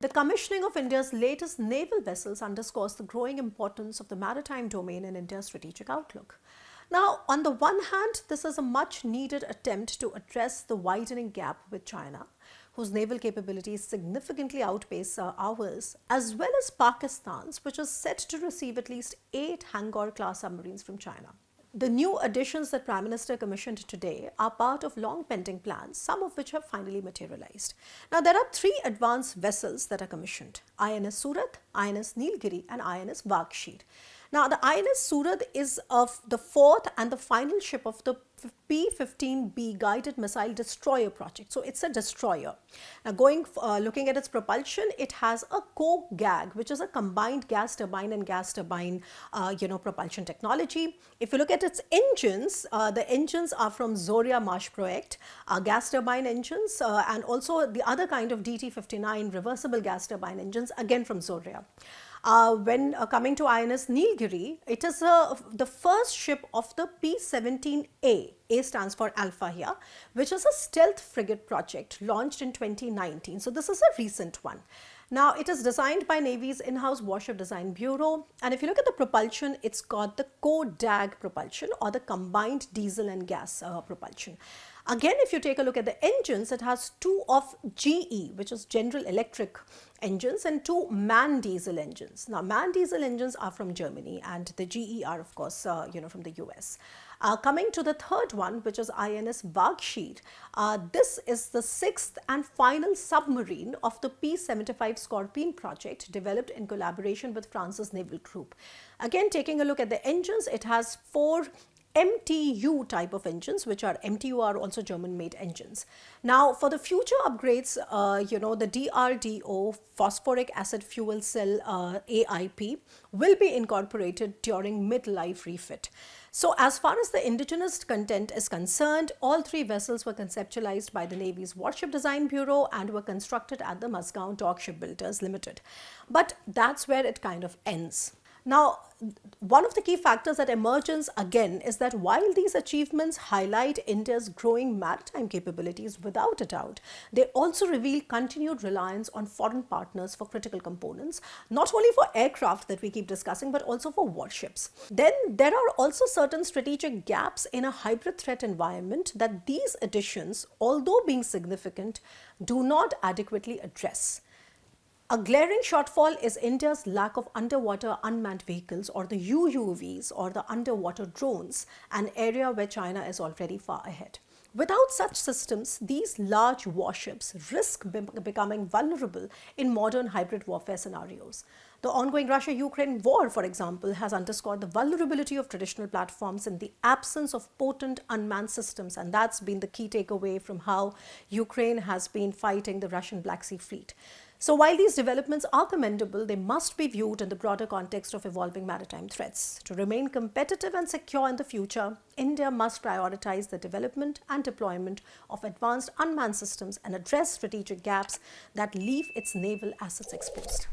The commissioning of India's latest naval vessels underscores the growing importance of the maritime domain in India's strategic outlook. Now, on the one hand, this is a much needed attempt to address the widening gap with China, whose naval capabilities significantly outpace ours, as well as Pakistan's, which is set to receive at least 8 Hangar-class submarines from China. The new additions that Prime Minister commissioned today are part of long pending plans, some of which have finally materialized. Now, there are 3 advanced vessels that are commissioned: INS Surat, INS Nilgiri and INS Vagsheer. Now, the INS Surat is of the 4th and the final ship of the P-15B guided missile destroyer project. So it's a destroyer. Now, looking at its propulsion, it has a co-GAG, which is a combined gas turbine and gas turbine propulsion technology. If you look at its engines, the engines are from Zoria Marsh project, gas turbine engines, and also the other kind of DT-59 reversible gas turbine engines, again from Zoria. When coming to INS Nilgiri, it is the first ship of the P-17A. A stands for Alpha here, which is a stealth frigate project launched in 2019. So this is a recent one. Now, it is designed by Navy's in-house warship design bureau. And if you look at the propulsion, it's got the co-DAG propulsion, or the combined diesel and gas propulsion. Again, if you take a look at the engines, it has 2 of GE, which is General Electric engines, and 2 MAN diesel engines. Now, MAN diesel engines are from Germany, and the GE are, of course, from the US. Coming to the third one, which is INS Vagsheer, this is the 6th and final submarine of the P-75 Scorpion project, developed in collaboration with France's naval group. Again, taking a look at the engines, it has 4 MTU type of engines, which are MTU are also German-made engines. Now, for the future upgrades, the DRDO phosphoric acid fuel cell AIP will be incorporated during mid-life refit. So, as far as the indigenous content is concerned, all 3 vessels were conceptualized by the Navy's Warship Design Bureau and were constructed at the Muscat Dock Shipbuilders Limited. But that's where it kind of ends. Now, one of the key factors that emerges again is that while these achievements highlight India's growing maritime capabilities without a doubt, they also reveal continued reliance on foreign partners for critical components, not only for aircraft that we keep discussing, but also for warships. Then there are also certain strategic gaps in a hybrid threat environment that these additions, although being significant, do not adequately address. A glaring shortfall is India's lack of underwater unmanned vehicles, or the UUVs, or the underwater drones, an area where China is already far ahead. Without such systems, these large warships risk becoming vulnerable in modern hybrid warfare scenarios. The ongoing Russia-Ukraine war, for example, has underscored the vulnerability of traditional platforms in the absence of potent unmanned systems, and that's been the key takeaway from how Ukraine has been fighting the Russian Black Sea Fleet. So while these developments are commendable, they must be viewed in the broader context of evolving maritime threats. To remain competitive and secure in the future, India must prioritize the development and deployment of advanced unmanned systems and address strategic gaps that leave its naval assets exposed.